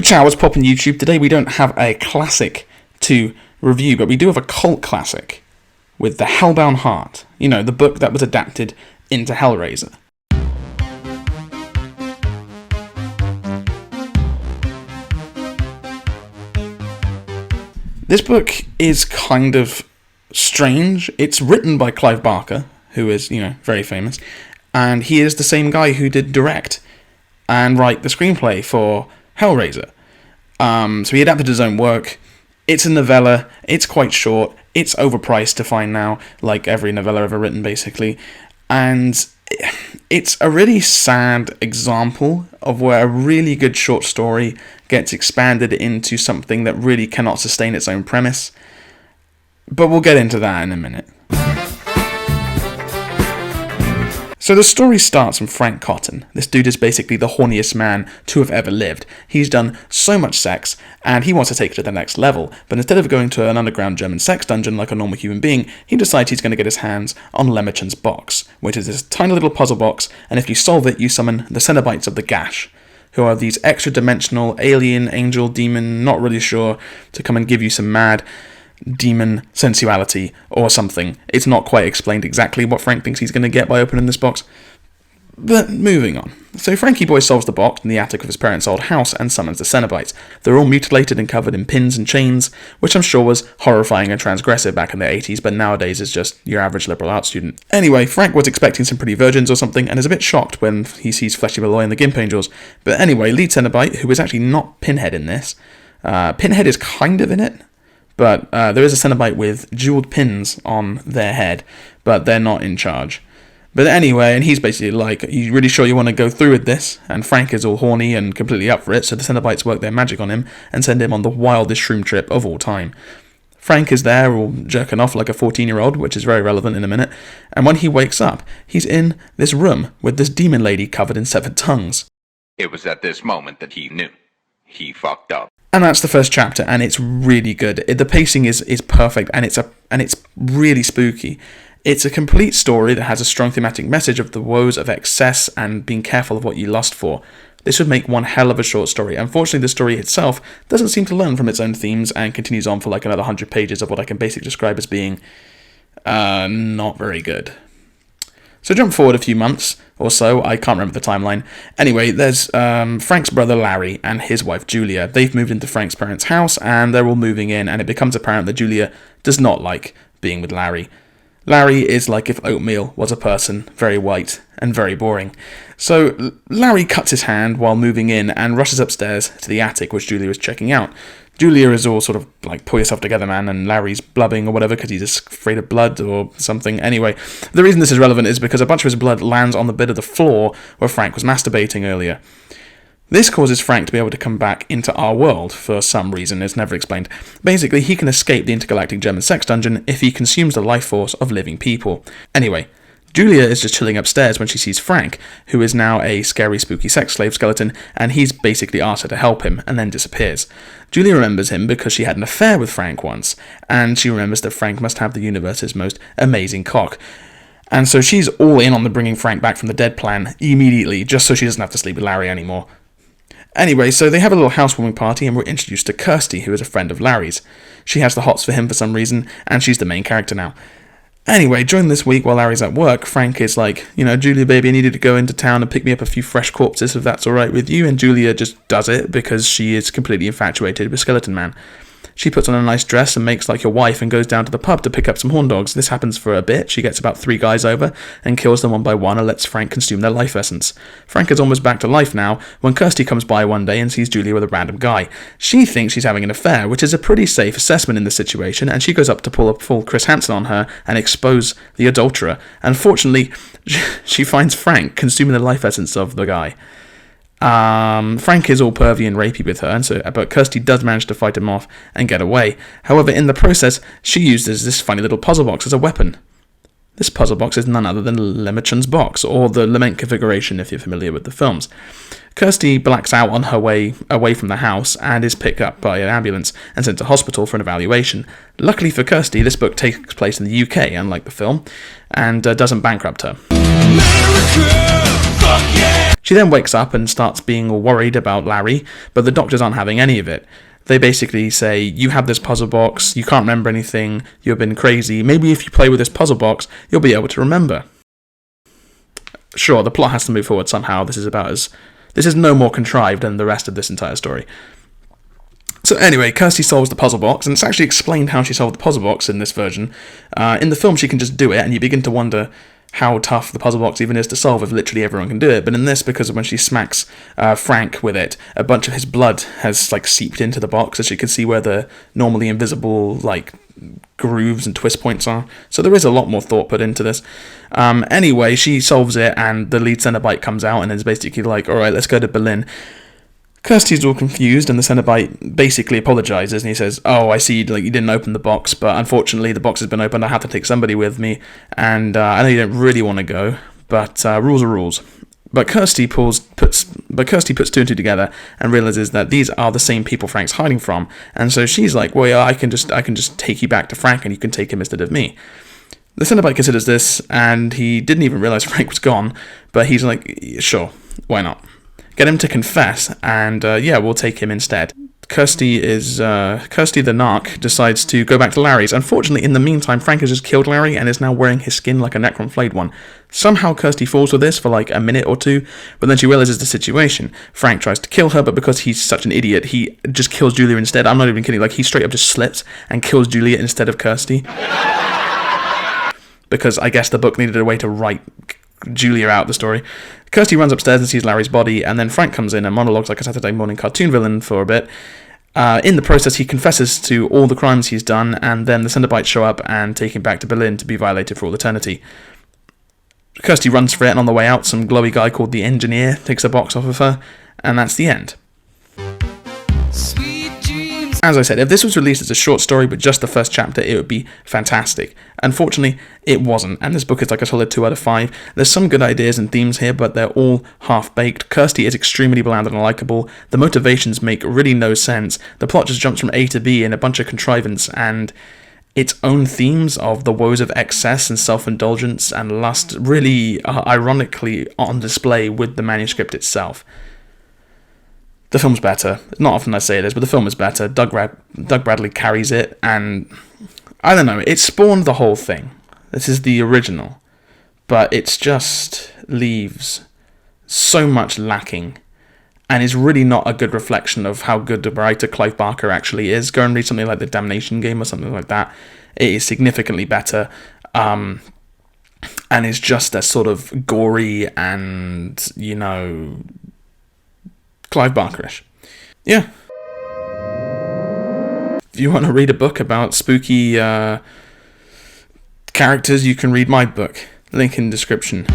Ciao, what's poppin' YouTube? Today we don't have a classic to review, but we do have a cult classic with the HELLBOUND HEART. You know, the book that was adapted into Hellraiser. This book is kind of strange. It's written by Clive Barker, who is, very famous, and he is the same guy who did direct and write the screenplay for Hellraiser. So he adapted his own work. It's a novella. It's quite short. It's overpriced to find now, like every novella ever written, basically. And it's a really sad example of where a really good short story gets expanded into something that really cannot sustain its own premise. But we'll get into that in a minute. So the story starts from Frank Cotton. This dude is basically the horniest man to have ever lived. He's done so much sex, and he wants to take it to the next level. But instead of going to an underground German sex dungeon like a normal human being, he decides he's going to get his hands on Lemmerchen's box, which is this tiny little puzzle box, and if you solve it, you summon the Cenobites of the Gash, who are these extra-dimensional alien, angel, demon, not really sure, to come and give you some mad demon sensuality or something. It's not quite explained exactly what Frank thinks he's going to get by opening this box. But moving on. So Frankie Boy solves the box in the attic of his parents' old house and summons the Cenobites. They're all mutilated and covered in pins and chains, which I'm sure was horrifying and transgressive back in the 80s, but nowadays is just your average liberal arts student. Anyway, Frank was expecting some pretty virgins or something, and is a bit shocked when he sees Fleshy Malloy and the Gimp Angels. But anyway, lead Cenobite, who is actually not Pinhead in this. Pinhead is kind of in it, but there is a Cenobite with jeweled pins on their head, but they're not in charge. But anyway, and he's basically like, "Are you really sure you want to go through with this?" And Frank is all horny and completely up for it, so the Cenobites work their magic on him and send him on the wildest shroom trip of all time. Frank is there, all jerking off like a 14-year-old, which is very relevant in a minute, and when he wakes up, he's in this room with this demon lady covered in severed tongues. It was at this moment that he knew. He fucked up. And that's the first chapter, and it's really good. The pacing is perfect, and it's really spooky. It's a complete story that has a strong thematic message of the woes of excess and being careful of what you lust for. This would make one hell of a short story. Unfortunately, the story itself doesn't seem to learn from its own themes and continues on for like another 100 pages of what I can basically describe as being not very good. So jump forward a few months or so, I can't remember the timeline. Anyway, there's Frank's brother Larry and his wife Julia. They've moved into Frank's parents' house and they're all moving in, and it becomes apparent that Julia does not like being with Larry. Larry is like if oatmeal was a person, very white and very boring. So Larry cuts his hand while moving in and rushes upstairs to the attic, which Julia is checking out. Julia is all sort of like, "Pull yourself together, man," and Larry's blubbing or whatever because he's afraid of blood or something. Anyway, the reason this is relevant is because a bunch of his blood lands on the bit of the floor where Frank was masturbating earlier. This causes Frank to be able to come back into our world for some reason. It's never explained. Basically, he can escape the intergalactic German sex dungeon if he consumes the life force of living people. Anyway, Julia is just chilling upstairs when she sees Frank, who is now a scary, spooky sex slave skeleton, and he's basically asked her to help him, and then disappears. Julia remembers him because she had an affair with Frank once, and she remembers that Frank must have the universe's most amazing cock. And so she's all in on the bringing Frank back from the dead plan immediately, just so she doesn't have to sleep with Larry anymore. Anyway, so they have a little housewarming party, and we're introduced to Kirsty, who is a friend of Larry's. She has the hots for him for some reason, and she's the main character now. Anyway, during this week while Larry's at work, Frank is like, "Julia, baby, I need you to go into town and pick me up a few fresh corpses if that's alright with you," and Julia just does it because she is completely infatuated with Skeleton Man. She puts on a nice dress and makes like your wife and goes down to the pub to pick up some horn dogs. This happens for a bit. She gets about 3 guys over and kills them one by one and lets Frank consume their life essence. Frank is almost back to life now when Kirsty comes by one day and sees Julia with a random guy. She thinks she's having an affair, which is a pretty safe assessment in this situation, and she goes up to pull a full Chris Hansen on her and expose the adulterer. Unfortunately, she finds Frank consuming the life essence of the guy. Frank is all pervy and rapey with her, but Kirsty does manage to fight him off and get away. However, in the process, she uses this funny little puzzle box as a weapon. This puzzle box is none other than Lemmerchen's box, or the Lament configuration if you're familiar with the films. Kirsty blacks out on her way away from the house and is picked up by an ambulance and sent to hospital for an evaluation. Luckily for Kirsty, this book takes place in the UK, unlike the film, and doesn't bankrupt her. America, fuck yeah! She then wakes up and starts being all worried about Larry, but the doctors aren't having any of it. They basically say, you have this puzzle box, you can't remember anything, you've been crazy, maybe if you play with this puzzle box, you'll be able to remember. Sure, the plot has to move forward somehow. This is no more contrived than the rest of this entire story. So anyway, Kirsty solves the puzzle box, and it's actually explained how she solved the puzzle box in this version. In the film, she can just do it, and you begin to wonder how tough the puzzle box even is to solve if literally everyone can do it. But in this, because of when she smacks Frank with it, a bunch of his blood has seeped into the box, as you can see where the normally invisible grooves and twist points are. So there is a lot more thought put into this. Anyway, she solves it, and the lead Cenobite comes out and is basically like, alright, let's go to Berlin. Kirsty's all confused, and the Cenobite basically apologizes, and he says, oh, I see, you didn't open the box, but unfortunately the box has been opened, I have to take somebody with me, and I know you don't really want to go, but rules are rules. But Kirsty puts two and two together and realizes that these are the same people Frank's hiding from, and so she's like, well, yeah, I can just take you back to Frank, and you can take him instead of me. The Cenobite considers this, and he didn't even realize Frank was gone, but he's like, sure, why not? Get him to confess, and we'll take him instead. Kirsty the narc decides to go back to Larry's. Unfortunately, in the meantime, Frank has just killed Larry and is now wearing his skin like a Necron flayed one. Somehow Kirsty falls for this for a minute or two, but then she realizes the situation. Frank tries to kill her, but because he's such an idiot, he just kills Julia instead. I'm not even kidding, he straight up just slips and kills Julia instead of Kirsty. Because I guess the book needed a way to write Julia out the story. Kirsty runs upstairs and sees Larry's body, and then Frank comes in and monologues like a Saturday morning cartoon villain for a bit. In the process, he confesses to all the crimes he's done, and then the Cenobites show up and take him back to Berlin to be violated for all eternity. Kirsty runs for it, and on the way out, some glowy guy called the Engineer takes a box off of her, and that's the end. As I said, if this was released as a short story with just the first chapter, it would be fantastic. Unfortunately, it wasn't, and this book is a solid 2 out of 5. There's some good ideas and themes here, but they're all half-baked. Kirsty is extremely bland and unlikable. The motivations make really no sense. The plot just jumps from A to B in a bunch of contrivance, and its own themes of the woes of excess and self-indulgence and lust really are ironically on display with the manuscript itself. The film's better. Not often I say this, but the film is better. Doug Bradley carries it, and I don't know, it spawned the whole thing. This is the original, but it just leaves so much lacking, and is really not a good reflection of how good the writer Clive Barker actually is. Go and read something like The Damnation Game or something like that. It is significantly better, and is just as sort of gory and, Clive Barkerish. Yeah. If you want to read a book about spooky characters, you can read my book. Link in description.